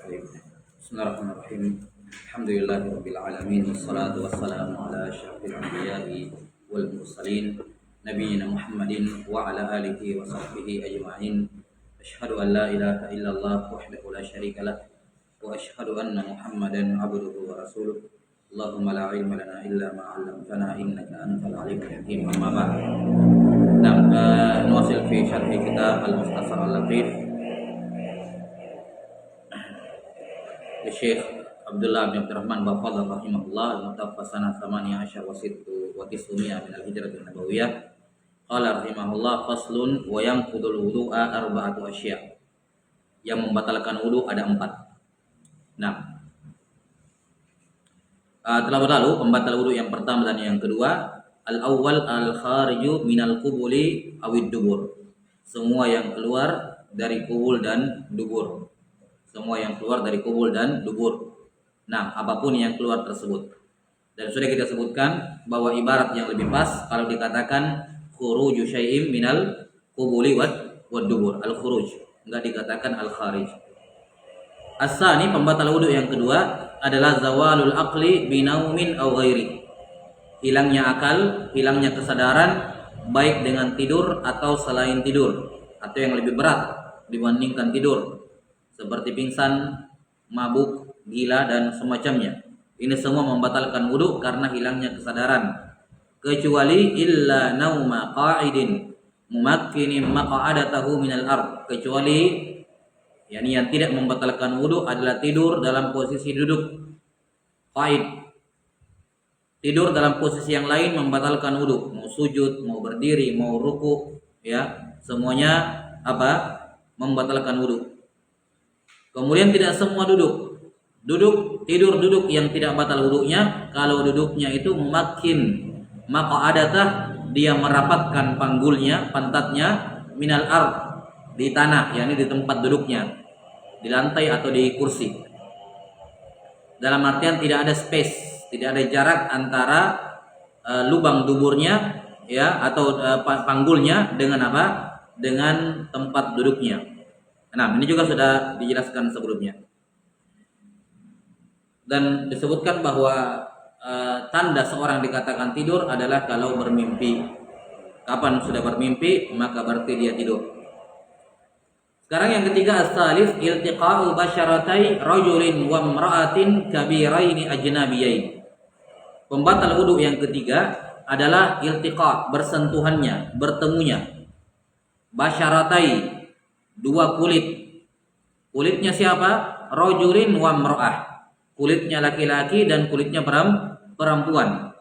Baik. Bismillahirrahmanirrahim. Alhamdulillahirabbil alamin wassalatu wassalamu ala asyrafil anbiya'i wal mursalin nabiyina Muhammadin wa ala alihi wa sahbihi ajma'in. Asyhadu an la ilaha illallah wahdahu la syarika lah wa asyhadu anna Muhammadan abduhu wa rasuluh. Allahumma la ilma lana illa ma 'allamtana innaka antal alimul hakim. Amma ba'd. Nuwasil fi syarhi kitab Al-Mukhtasar Al-Latif Syekh Abdullah bin Abdurrahman Bafadhal rahimahullah al-mutawaffa sanah 18 wa 900 min al-hijrah an-nabawiyah. Qala rahimahullah faslun wa yanqudul wudu'a arba'atu asya'. Yang membatalkan wudu ada 4. Nah, telah berlalu pembatal wudu yang pertama dan yang kedua. Al-awwal al-khariju minal qubuli awid dubur. Semua yang keluar dari kubul dan dubur. Semua yang keluar dari kubul dan dubur. Nah, apapun yang keluar tersebut. Dan sudah kita sebutkan bahwa ibarat yang lebih pas kalau dikatakan khuruju syai'im minal qubuli wad dubur. Al-khuruj, enggak dikatakan al-kharij. As-sani, pembatal wudu yang kedua adalah zawalul aqli binaumin aw ghairi. Hilangnya akal, hilangnya kesadaran baik dengan tidur atau selain tidur, atau yang lebih berat dibandingkan tidur, seperti pingsan, mabuk, gila dan semacamnya. Ini semua membatalkan wudu karena hilangnya kesadaran. Kecuali illa nauma qa'idin mumakkinin maq'adatahu minal ard. Kecuali yakni yang tidak membatalkan wudu adalah tidur dalam posisi duduk. Qa'id. Tidur dalam posisi yang lain membatalkan wudu. Mau sujud, mau berdiri, mau ruku, ya, semuanya apa? Membatalkan wudu. Kemudian tidak semua duduk. Tidur duduk yang tidak batal wudunya. Kalau duduknya itu makin maka adatah dia merapatkan panggulnya, pantatnya minal ard, di tanah, yakni di tempat duduknya, di lantai atau di kursi. Dalam artian tidak ada space, tidak ada jarak antara lubang duburnya, ya, atau panggulnya dengan apa? Dengan tempat duduknya. Nah, ini juga sudah dijelaskan sebelumnya. Dan disebutkan bahwa tanda seorang dikatakan tidur adalah kalau bermimpi. Kapan sudah bermimpi, maka berarti dia tidur. Sekarang yang ketiga, as-salis iltiqa'u basyaratai rajulin wa imra'atin kabiraini ajnabiyain. Pembatal wudu yang ketiga adalah iltiqa', bersentuhannya, bertemunya. Basyaratai, dua kulit. Kulitnya siapa? Rajulin wa imra'ah. Kulitnya laki-laki dan kulitnya perempuan.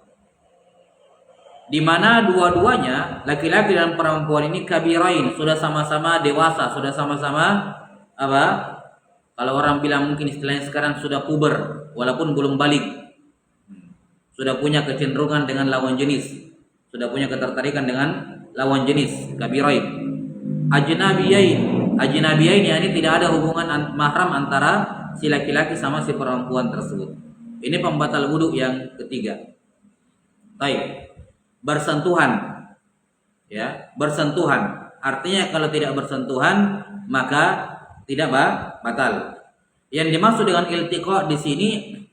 Di mana dua-duanya, laki-laki dan perempuan ini kabirain, sudah sama-sama dewasa, sudah sama-sama apa? Kalau orang bilang mungkin istilahnya sekarang sudah puber walaupun belum balik. Sudah punya kecenderungan dengan lawan jenis. Sudah punya ketertarikan dengan lawan jenis, kabirain. Ajnabiyain yakni tidak ada hubungan mahram antara si laki-laki sama si perempuan tersebut. Ini pembatal wudu yang ketiga. Baik. Bersentuhan. Ya, bersentuhan. Artinya kalau tidak bersentuhan maka tidak batal. Yang dimaksud dengan iltiqa di sini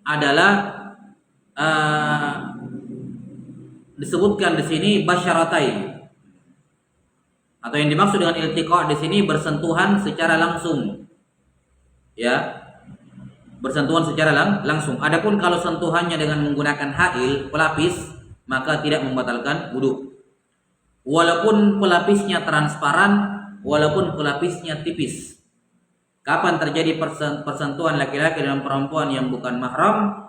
adalah disebutkan di sini basyaratai. Atau yang dimaksud dengan iltiqa di sini bersentuhan secara langsung. Ya. Bersentuhan secara langsung. Adapun kalau sentuhannya dengan menggunakan hail, pelapis, maka tidak membatalkan wudu. Walaupun pelapisnya transparan, walaupun pelapisnya tipis. Kapan terjadi persentuhan laki-laki dengan perempuan yang bukan mahram,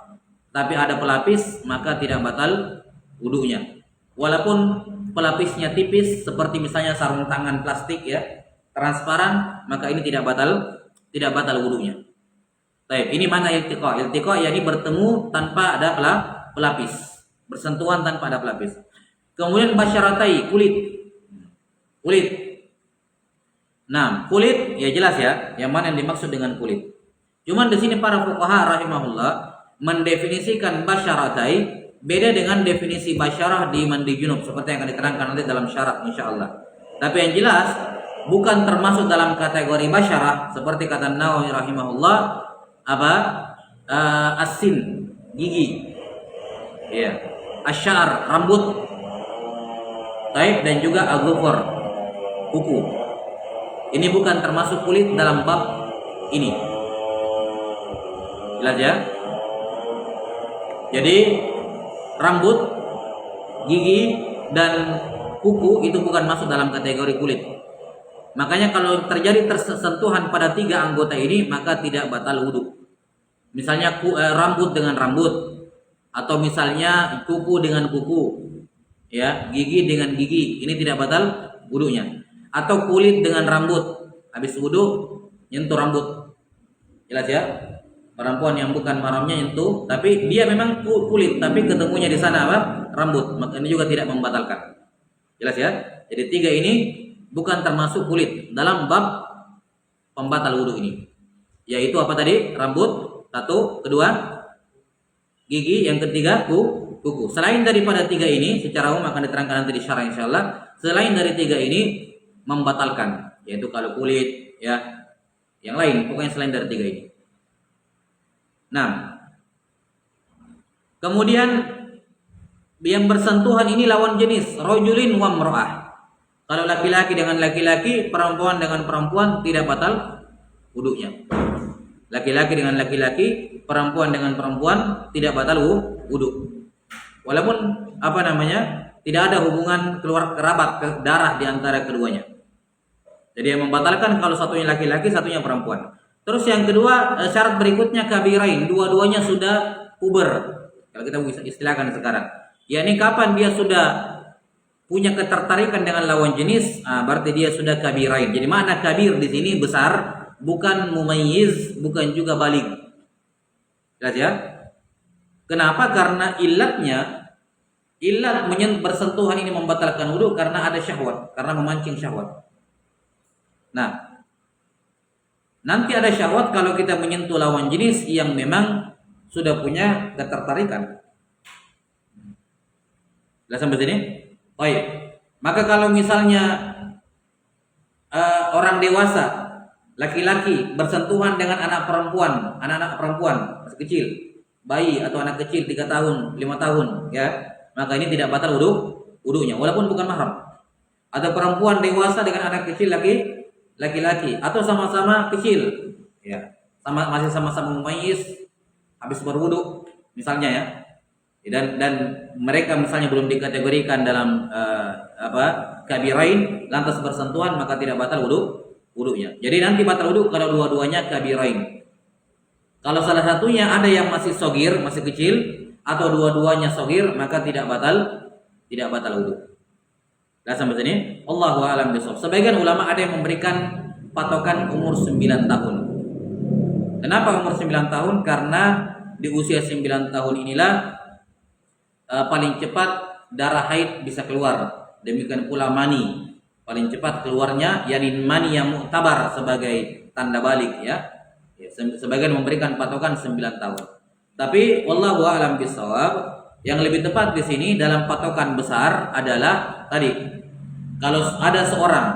tapi ada pelapis, maka tidak batal wudunya. Walaupun pelapisnya tipis, seperti misalnya sarung tangan plastik, ya, transparan, maka ini tidak batal wudunya. Baik, ini mana iltiqa? Iltiqa yakni bertemu tanpa ada pelapis, bersentuhan tanpa ada pelapis. Kemudian basyaratai, kulit. Nah, kulit ya jelas ya, yang mana yang dimaksud dengan kulit. Cuman di sini para fuqaha rahimahullah mendefinisikan basyaratai beda dengan definisi basyarah di mandi junub seperti yang akan diterangkan nanti dalam syarat insyaallah. Tapi yang jelas bukan termasuk dalam kategori basyarah seperti kata Nawawi rahimahullah. apa? Asin, gigi. Ya. Asy'ar, rambut. Taib, dan juga al-dhufur, kuku. Ini bukan termasuk kulit dalam bab ini. Jelas ya? Jadi rambut, gigi, dan kuku itu bukan masuk dalam kategori kulit. Makanya kalau terjadi tersentuhan pada 3 anggota ini, maka tidak batal wudu. Misalnya rambut dengan rambut, atau misalnya kuku dengan kuku, ya, gigi dengan gigi, ini tidak batal wudunya. Atau kulit dengan rambut, habis wudu nyentuh rambut. Jelas ya? Perempuan yang bukan mahramnya nyentuh, tapi dia memang kulit, tapi ketemunya di sana apa? Rambut. Maka ini juga tidak membatalkan. Jelas ya? Jadi 3 ini bukan termasuk kulit dalam bab pembatal wudu ini. Yaitu apa tadi? Rambut, 1, kedua gigi, yang ketiga kuku. Selain daripada 3 ini, secara umum akan diterangkan nanti di syarah insyaallah. Selain dari 3 ini membatalkan, yaitu kalau kulit, ya, yang lain, pokoknya selain dari 3 ini. Nah, kemudian yang bersentuhan ini lawan jenis, rajulin wa imra'ah. Kalau laki-laki dengan laki-laki, perempuan dengan perempuan, tidak batal wudunya. Laki-laki dengan laki-laki, perempuan dengan perempuan, tidak batal wudu. Walaupun tidak ada hubungan keluar kerabat darah di antara keduanya. Jadi yang membatalkan kalau satunya laki-laki, satunya perempuan. Terus yang kedua, syarat berikutnya kabirain, dua-duanya sudah puber. Kalau kita bisa istilahkan sekarang. Yakni kapan dia sudah punya ketertarikan dengan lawan jenis, berarti dia sudah kabirain. Jadi makna kabir di sini besar, bukan mumayyiz, bukan juga baligh. Jelas ya? Kenapa? Karena ilat bersentuhan ini membatalkan wudu karena ada syahwat, karena memancing syahwat. Nah, nanti ada syahwat kalau kita menyentuh lawan jenis yang memang sudah punya ketertarikan. Jelas sampai sini? Baik. Maka kalau misalnya orang dewasa, laki-laki bersentuhan dengan anak perempuan masih kecil, bayi atau anak kecil 3 tahun, 5 tahun, ya, maka ini tidak batal wudunya walaupun bukan mahram. Ada perempuan dewasa dengan anak kecil laki-laki atau sama-sama kecil, ya, masih sama-sama mumayyiz, habis berwudu misalnya, ya. Dan mereka misalnya belum dikategorikan dalam kabirain, lantas bersentuhan, maka tidak batal wudunya. Jadi nanti batal wudu kalau dua-duanya kabirain. Kalau salah satunya ada yang masih sogir, masih kecil, atau dua-duanya sogir, maka tidak batal wudu. Nah, sampai sini Allahu a'lam bishawab. Sebagian ulama ada yang memberikan patokan umur 9 tahun. Kenapa umur 9 tahun? Karena di usia 9 tahun inilah paling cepat darah haid bisa keluar. Demikian pula mani paling cepat keluarnya, yakni mani yang mu'tabar sebagai tanda balik, ya. Sebagian memberikan patokan 9 tahun. Tapi wallahu a'lam bishawab, yang lebih tepat di sini dalam patokan besar adalah tadi, kalau ada seorang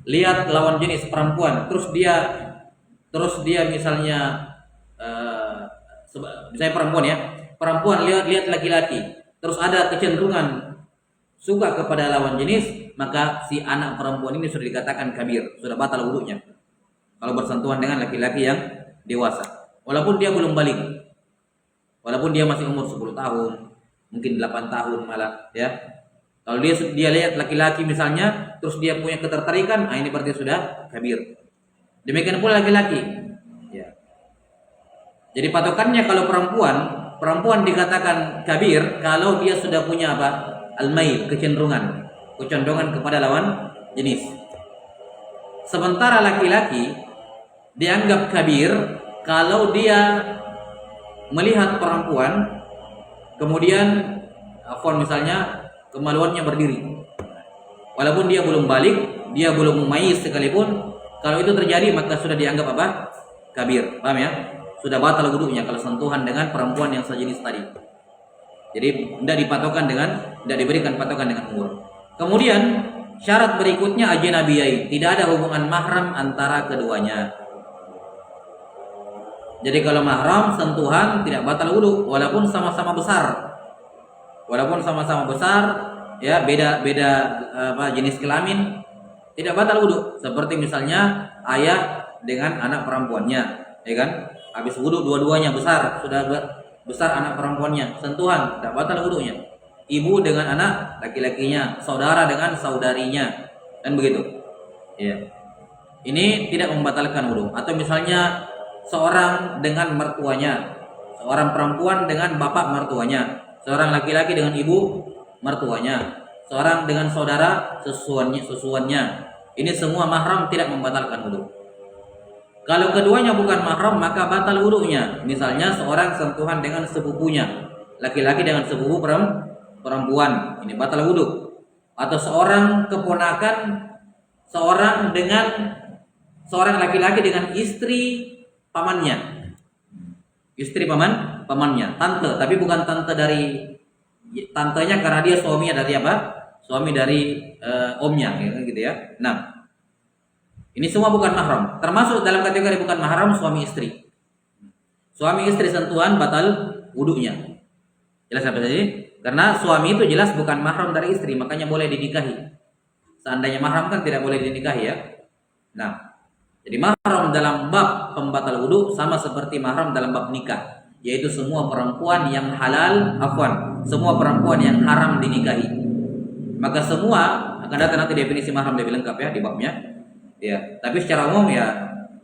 lihat lawan jenis perempuan, terus dia misalnya misalnya perempuan lihat laki-laki, terus ada kecenderungan suka kepada lawan jenis, maka si anak perempuan ini sudah dikatakan kabir, sudah batal wudunya kalau bersentuhan dengan laki-laki yang dewasa, walaupun dia belum balik, walaupun dia masih umur 10 tahun, mungkin 8 tahun malah, ya. Kalau dia lihat laki-laki misalnya, terus dia punya ketertarikan, ini berarti sudah kabir. Demikian pula laki-laki, ya. Jadi patokannya kalau perempuan dikatakan kabir kalau dia sudah punya al-mail, kecenderungan kepada lawan jenis. Sementara laki-laki dianggap kabir kalau dia melihat perempuan, kemudian misalnya kemaluannya berdiri, walaupun dia belum balik, dia belum mumayyiz sekalipun, kalau itu terjadi maka sudah dianggap kabir. Paham ya? Sudah batal wudunya kalau sentuhan dengan perempuan yang sejenis tadi. Jadi tidak diberikan patokan dengan umur. Kemudian syarat berikutnya ajnabiyain, tidak ada hubungan mahram antara keduanya. Jadi kalau mahram sentuhan tidak batal wudu walaupun sama-sama besar. Walaupun sama-sama besar, ya beda-beda jenis kelamin tidak batal wudu. Seperti misalnya ayah dengan anak perempuannya, ya kan? Habis wudu dua-duanya besar, sudah besar anak perempuannya, sentuhan tidak batal wudunya. Ibu dengan anak laki-lakinya, saudara dengan saudarinya, kan begitu. Ya. Ini tidak membatalkan wudu. Atau misalnya seorang dengan mertuanya, seorang perempuan dengan bapak mertuanya, seorang laki-laki dengan ibu mertuanya, seorang dengan saudara susuannya. Ini semua mahram tidak membatalkan wudu. Kalau keduanya bukan mahram maka batal wudunya. Misalnya seorang sentuhan dengan sepupunya, laki-laki dengan sepupu perempuan, ini batal wudu. Atau seorang keponakan seorang laki-laki dengan istri pamannya. Istri pamannya, tante, tapi bukan tante dari tantenya karena dia suaminya dari apa? Suami dari omnya, gitu ya. Nah, ini semua bukan mahram. Termasuk dalam kategori bukan mahram suami istri. Suami istri sentuhan batal wudunya. Jelas apa tadi? Karena suami itu jelas bukan mahram dari istri, makanya boleh dinikahi. Seandainya mahram kan tidak boleh dinikahi ya. Nah, jadi mahram dalam bab pembatal wudu sama seperti mahram dalam bab nikah, yaitu semua perempuan yang halal, semua perempuan yang haram dinikahi. Maka semua akan datang nanti definisi mahram lebih lengkap ya di babnya. Ya, tapi secara umum ya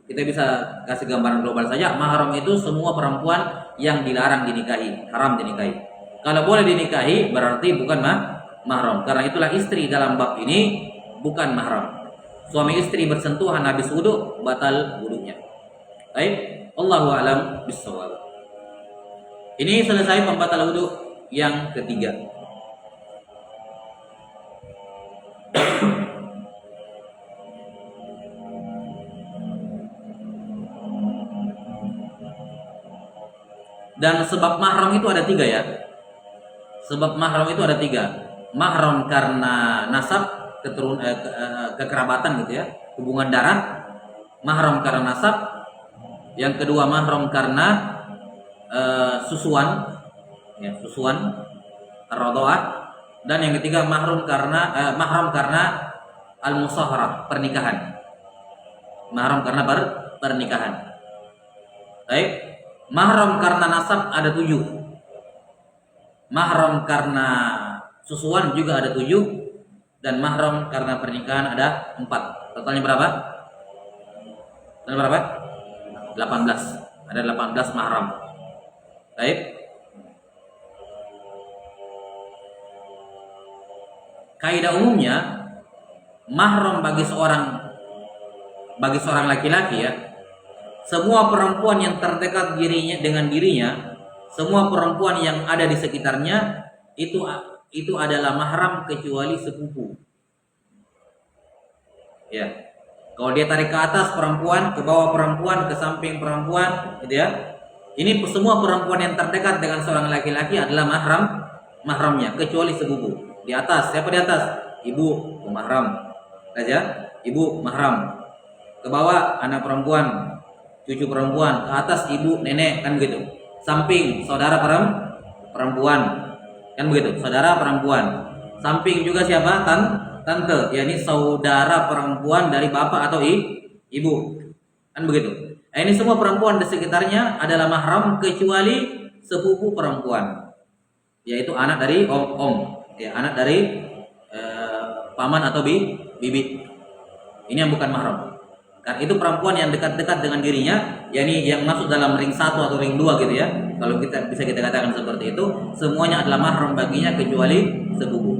kita bisa kasih gambaran global saja. Mahram itu semua perempuan yang dilarang dinikahi, haram dinikahi. Kalau boleh dinikahi berarti bukan mahram. Karena itulah istri dalam bab ini bukan mahram. Suami istri bersentuhan habis wudu batal wudunya. Baik, Allahu a'lam bishawab. Ini selesai pembatal wudu yang ketiga. Dan sebab mahram itu ada tiga ya. Sebab mahram itu ada tiga. Mahram karena nasab, kekerabatan gitu ya, hubungan darah. Mahram karena nasab. Yang kedua mahram karena susuan, ya, susuan ar-radha'ah. Dan yang ketiga mahram karena al-musaharah, pernikahan. Mahram karena pernikahan. Baik. Mahram karena nasab ada 7. Mahram karena susuan juga ada 7. Dan mahram karena pernikahan ada 4. Totalnya berapa? 18. Ada 18 mahram. Baik. Kaidah umumnya mahram bagi seorang laki-laki ya, semua perempuan yang terdekat dengan dirinya, semua perempuan yang ada di sekitarnya itu adalah mahram kecuali sepupu. Ya. Kalau dia tarik ke atas perempuan, ke bawah perempuan, ke samping perempuan, gitu ya. Ini semua perempuan yang terdekat dengan seorang laki-laki adalah mahramnya kecuali sepupu. Di atas, siapa di atas? Ibu, mahram. Saja, ibu mahram. Ke bawah anak perempuan, cucu perempuan, ke atas ibu, nenek, kan begitu. Samping saudara perempuan, kan begitu. Saudara perempuan. Samping juga siapa? Tante, yakni saudara perempuan dari bapak atau ibu, kan begitu. Ini semua perempuan di sekitarnya adalah mahram kecuali sepupu perempuan, yaitu anak dari om, ya, anak dari paman atau bibi. Ini yang bukan mahram. Karena itu perempuan yang dekat-dekat dengan dirinya, yakni yang masuk dalam ring 1 atau ring 2 gitu ya. Kalau kita katakan seperti itu, semuanya adalah mahram baginya kecuali sepupu.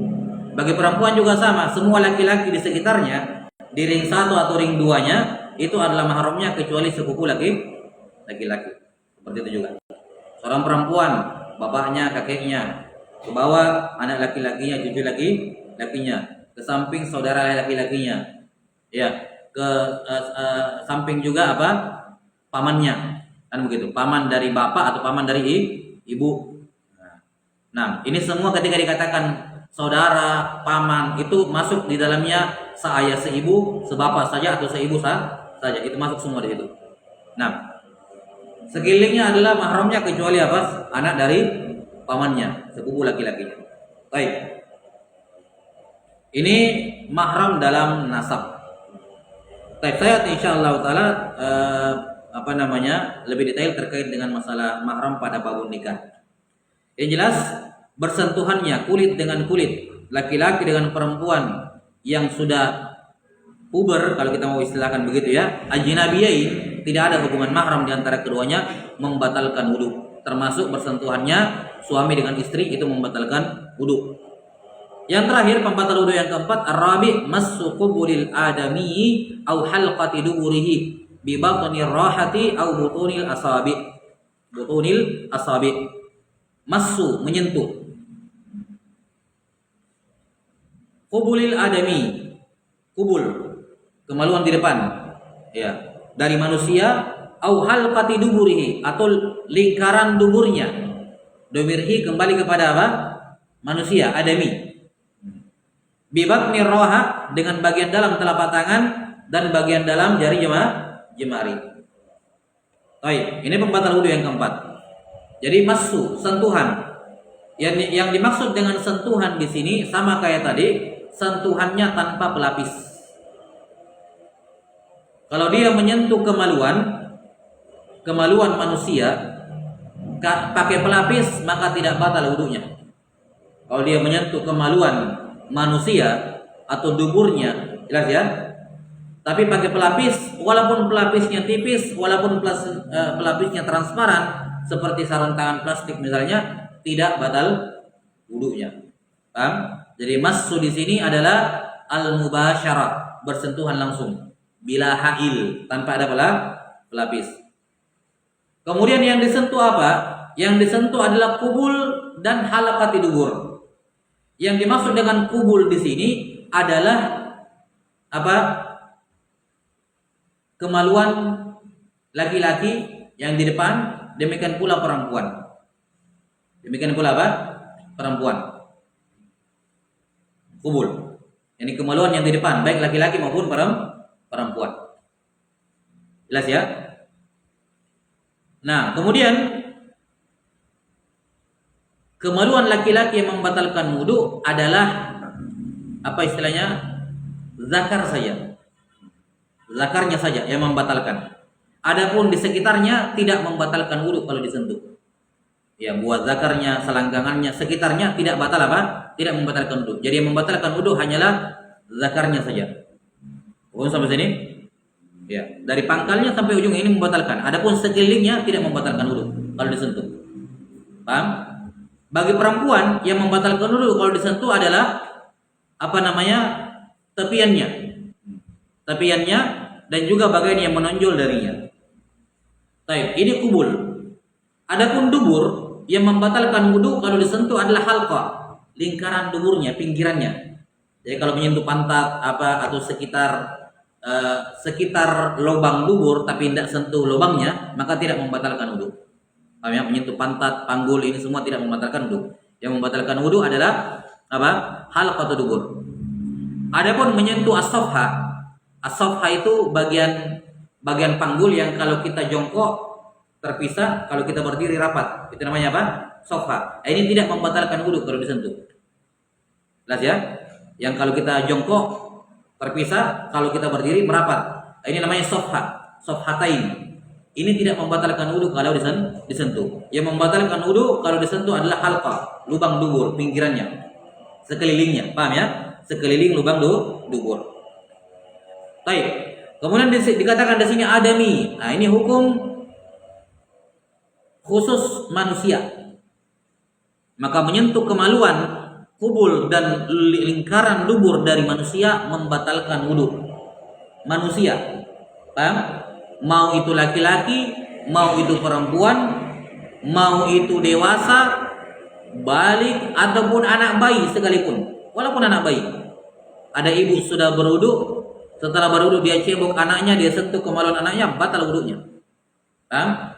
Bagi perempuan juga sama, semua laki-laki di sekitarnya di ring 1 atau ring 2-nya itu adalah mahramnya kecuali sepupu laki-laki. Seperti itu juga. Seorang perempuan, bapaknya, kakeknya, ke bawah anak laki-lakinya, cucu laki-lakinya, ke samping saudara laki-lakinya. Ya, ke samping juga apa? Pamannya. Kan begitu. Paman dari bapak atau paman dari ibu. Nah, ini semua ketika dikatakan saudara, paman itu masuk di dalamnya seayah, seibu, sebapak saja atau seibu saja. Itu masuk semua di situ. Nah, Sekelilingnya adalah mahramnya kecuali apa? Anak dari pamannya, sepupu laki-lakinya. Baik. Ini mahram dalam nasab. Baik, saya insyaallah taala lebih detail terkait dengan masalah mahram pada babun nikah. Yang jelas bersentuhannya kulit dengan kulit, laki-laki dengan perempuan yang sudah puber, kalau kita mau istilahkan begitu ya, ajnabiyain, tidak ada hubungan mahram di antara keduanya, membatalkan wudu. Termasuk bersentuhannya suami dengan istri itu membatalkan wudu. Yang terakhir pembatal wudu yang keempat, ar-rabi' massu qubulil adami au halqati duburihi bi batnir rahati au butunil asabi. Butunil asabi. Massu, menyentuh. Qubulil adami, kubul, kemaluan di depan, ya, dari manusia, au halqati duburihi, atau lingkaran duburnya. Domirhi kembali kepada apa? Manusia, adami. Bibatni roha, dengan bagian dalam telapak tangan dan bagian dalam jari jemari. Baik, ini pembatal wudu yang keempat. Jadi masuk, sentuhan. Yang dimaksud dengan sentuhan di sini sama kayak tadi, sentuhannya tanpa pelapis. Kalau dia menyentuh kemaluan manusia pakai pelapis, maka tidak batal wudunya. Kalau dia menyentuh kemaluan manusia atau duburnya, jelas ya. Tapi pakai pelapis, walaupun pelapisnya tipis, walaupun pelapisnya transparan, seperti sarung tangan plastik misalnya, tidak batal wudunya. Paham? Jadi massu di sini adalah al-mubasyarah, bersentuhan langsung, bila hail, tanpa ada pelapis. Kemudian yang disentuh apa? Yang disentuh adalah kubul dan halaqati dubur. Yang dimaksud dengan kubul di sini adalah apa? Kemaluan laki-laki yang di depan, demikian pula perempuan. Demikian pula apa? Perempuan. Kubul. Ini kemaluan yang di depan, baik laki-laki maupun perempuan. Jelas ya? Nah, kemudian kemaluan laki-laki yang membatalkan wudu adalah apa istilahnya? Zakar saja. Zakarnya saja yang membatalkan. Adapun di sekitarnya tidak membatalkan wudu kalau disentuh. Ya, buat zakarnya, selangkangannya, sekitarnya tidak batal apa? Tidak membatalkan wudu. Jadi yang membatalkan wudu hanyalah zakarnya saja. Sampai sini? Ya, dari pangkalnya sampai ujung ini membatalkan. Adapun sekelilingnya tidak membatalkan wudu kalau disentuh. Paham? Bagi perempuan yang membatalkan wudu kalau disentuh adalah apa namanya? Tepiannya. Tepiannya dan juga bagian yang menonjol darinya. Baik, ini kubul. Adapun dubur yang membatalkan wudu kalau disentuh adalah halqa, lingkaran duburnya, pinggirannya. Jadi kalau menyentuh pantat atau sekitar lubang dubur tapi tidak sentuh lubangnya, maka tidak membatalkan wudu. Paham ya? Menyentuh pantat, panggul, ini semua tidak membatalkan wudu. Yang membatalkan wudu adalah apa? Halqa atau dubur. Adapun menyentuh as-safha. As-safha itu bagian panggul yang kalau kita jongkok terpisah, kalau kita berdiri rapat. Itu namanya apa? Safha. Ini tidak membatalkan wudu kalau disentuh. Jelas ya? Yang kalau kita jongkok terpisah, kalau kita berdiri merapat. Ini namanya safha, safhatain. Ini tidak membatalkan wudu kalau disentuh. Yang membatalkan wudu kalau disentuh adalah halqa, lubang dubur, pinggirannya, sekelilingnya. Paham ya? Sekeliling lubang dubur. Baik. Kemudian dikatakan di sini adami. Nah, ini hukum khusus manusia. Maka menyentuh kemaluan, kubul dan lingkaran dubur dari manusia membatalkan wudu. Manusia. Paham? Mau itu laki-laki, mau itu perempuan, mau itu dewasa, balik ataupun anak bayi sekalipun. Walaupun anak bayi. Ada ibu sudah berwudu, setelah berwudu dia cebok anaknya, dia sentuh kemaluan anaknya, batal wudunya. Paham?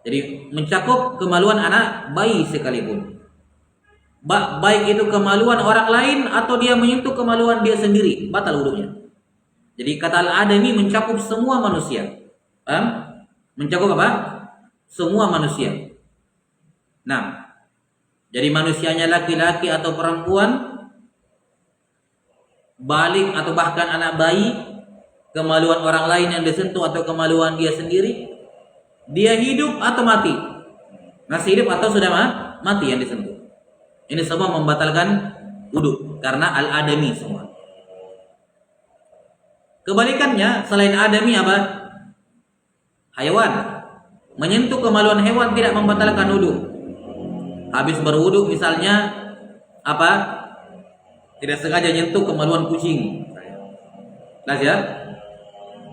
Jadi mencakup kemaluan anak bayi sekalipun. Baik itu kemaluan orang lain atau dia menyentuh kemaluan dia sendiri, batal wudunya. Jadi kata al-adami mencakup semua manusia. Paham? Mencakup apa? semua manusia. Nah, jadi manusianya laki-laki atau perempuan, balik atau bahkan anak bayi, kemaluan orang lain yang disentuh atau kemaluan dia sendiri, dia hidup atau mati, masih hidup atau sudah mati yang disentuh. Ini semua membatalkan wudu karena al-adami semua. Kebalikannya, selain adami apa? Hayawan. Menyentuh kemaluan hewan tidak membatalkan wudu. Habis berwudu misalnya apa? Tidak sengaja nyentuh kemaluan kucing. Jelas ya?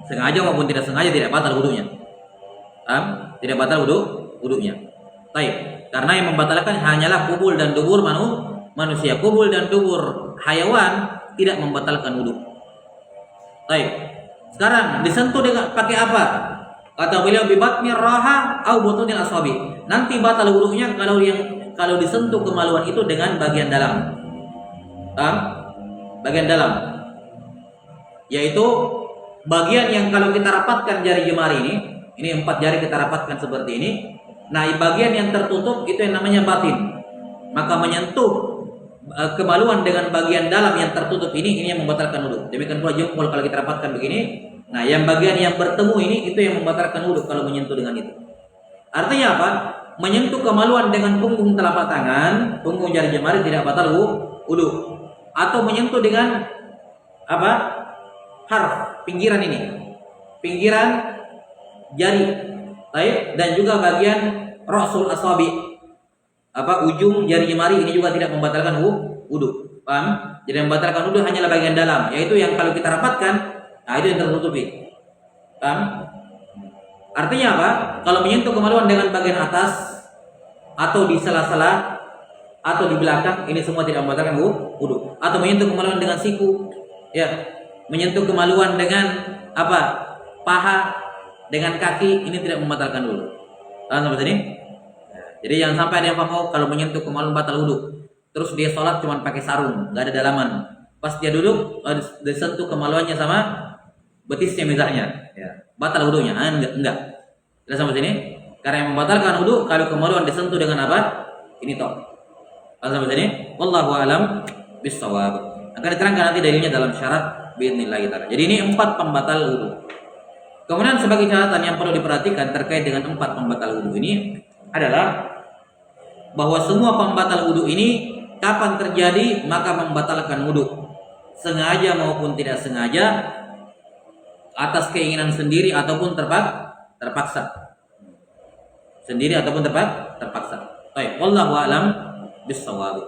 Sengaja maupun tidak sengaja tidak batal wudunya. Tidak batal wudunya. Baik. Karena yang membatalkan hanyalah kubul dan dubur manusia. Kubul dan dubur hayawan tidak membatalkan wudu. Baik. Sekarang disentuh dengan pakai apa? Kata beliau bibatni raha au butunil aswabi. Nanti batal wudunya kalau disentuh kemaluan itu dengan bagian dalam. Bagian dalam. Yaitu bagian yang kalau kita rapatkan jari jemari ini 4 jari kita rapatkan seperti ini. Nah, bagian yang tertutup itu yang namanya batin. Maka menyentuh kemaluan dengan bagian dalam yang tertutup ini yang membatalkan wudu. Demikian pula jempol kalau kita rapatkan begini. Nah, yang bagian yang bertemu ini itu yang membatalkan wudu kalau menyentuh dengan itu. Artinya apa? Menyentuh kemaluan dengan punggung telapak tangan, punggung jari jemari tidak batal wudu. Atau menyentuh dengan apa? Harf, pinggiran ini. Pinggiran jari. Baik, dan juga bagian rasul aswabi. Ujung jari jemari ini juga tidak membatalkan wudu. Paham? Jadi yang membatalkan wudu hanyalah bagian dalam, yaitu yang kalau kita rapatkan, nah itu yang tertutupi. Paham? Artinya apa? Kalau menyentuh kemaluan dengan bagian atas atau di sela-sela atau di belakang, ini semua tidak membatalkan wudu. Atau menyentuh kemaluan dengan siku, ya. Menyentuh kemaluan dengan apa? Paha, dengan kaki, ini tidak membatalkan wudu. Paham sampai sini? Jadi jangan sampai ada yang paham kalau menyentuh kemaluan batal wudu. Terus dia sholat cuma pakai sarung, nggak ada dalaman. Pas dia duduk, disentuh kemaluannya sama betisnya misalnya, ya, batal wudunya. Enggak. Sudah sampai sini? Karena yang membatalkan wudu kalau kemaluan disentuh dengan apa? Ini toh. Sampai sini? Wallahu a'lam bishawab. Akan diterangkan nanti dalilnya dalam syarat biidznillah taala. Jadi ini 4 pembatal wudu. Kemudian sebagai catatan yang perlu diperhatikan terkait dengan 4 pembatal wudu ini adalah bahwa semua pembatal wudu ini kapan terjadi maka membatalkan wudu, sengaja maupun tidak sengaja, atas keinginan sendiri ataupun terpaksa. Sendiri ataupun terpaksa. Baik, wallahu a'lam bishawab.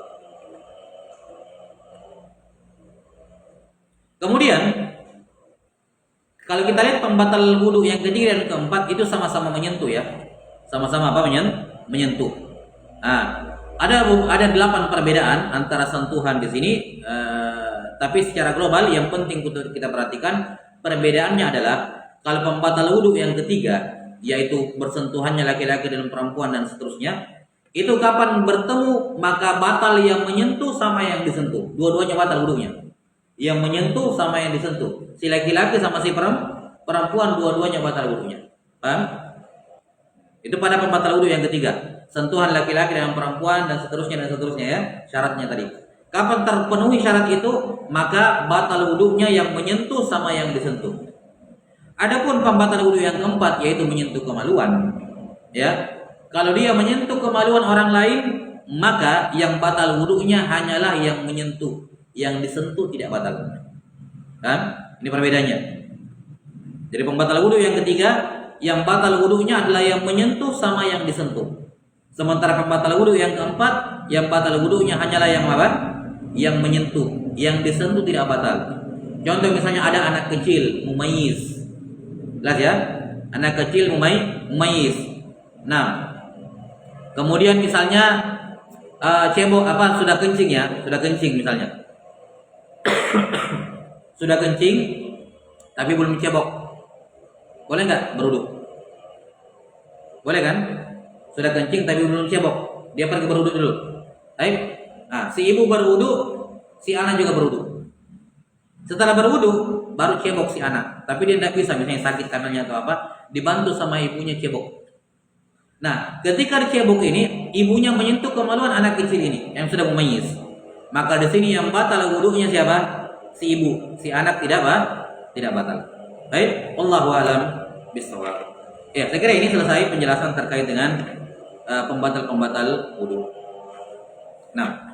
Kemudian kalau kita lihat pembatal wudu yang ketiga dan keempat itu sama-sama menyentuh ya. Sama-sama apa? Menyentuh. Nah, ada 8 perbedaan antara sentuhan di sini, tapi secara global yang penting untuk kita perhatikan perbedaannya adalah kalau pembatal wudu yang ketiga yaitu bersentuhannya laki-laki dan perempuan dan seterusnya, itu kapan bertemu maka batal yang menyentuh sama yang disentuh. Dua-duanya batal wudunya. Yang menyentuh sama yang disentuh. Si laki-laki sama si perempuan dua-duanya batal wudunya. Paham? Itu pada pembatal wudu yang ketiga. Sentuhan laki-laki dengan perempuan dan seterusnya ya, syaratnya tadi. Kapan terpenuhi syarat itu, maka batal wudunya yang menyentuh sama yang disentuh. Adapun pembatal wudu yang keempat yaitu menyentuh kemaluan. Ya. Kalau dia menyentuh kemaluan orang lain, maka yang batal wudunya hanyalah yang menyentuh. Yang disentuh tidak batal. Kan? Ini perbedaannya. Jadi pembatal wudu yang ketiga, yang batal wudunya adalah yang menyentuh sama yang disentuh. Sementara pembatal wudu yang keempat, yang batal wudunya hanyalah yang apa? Yang menyentuh, yang disentuh tidak batal. Contoh misalnya ada anak kecil mumayyiz. Jelas ya? Anak kecil mumayyiz. Nah, kemudian misalnya cebok sudah kencing ya, sudah kencing misalnya. Sudah kencing tapi belum cebok. Boleh nggak berwudu? Boleh kan? Sudah kencing tapi belum cebok. Dia pergi berwudu dulu. Baik. Nah, si ibu berwudu, si anak juga berwudu. Setelah berwudu, baru cebok si anak. Tapi dia tidak bisa, misalnya sakit kanannya atau apa, dibantu sama ibunya cebok. Nah, ketika dicebok ini, ibunya menyentuh kemaluan anak kecil ini yang sudah memayis. Maka di sini yang batal wudunya siapa? Si ibu. Si anak tidak apa? Tidak batal. Baik, wallahu alam bisawab. Ya, saya kira ini selesai penjelasan terkait dengan pembatal-pembatal wudu. Nah,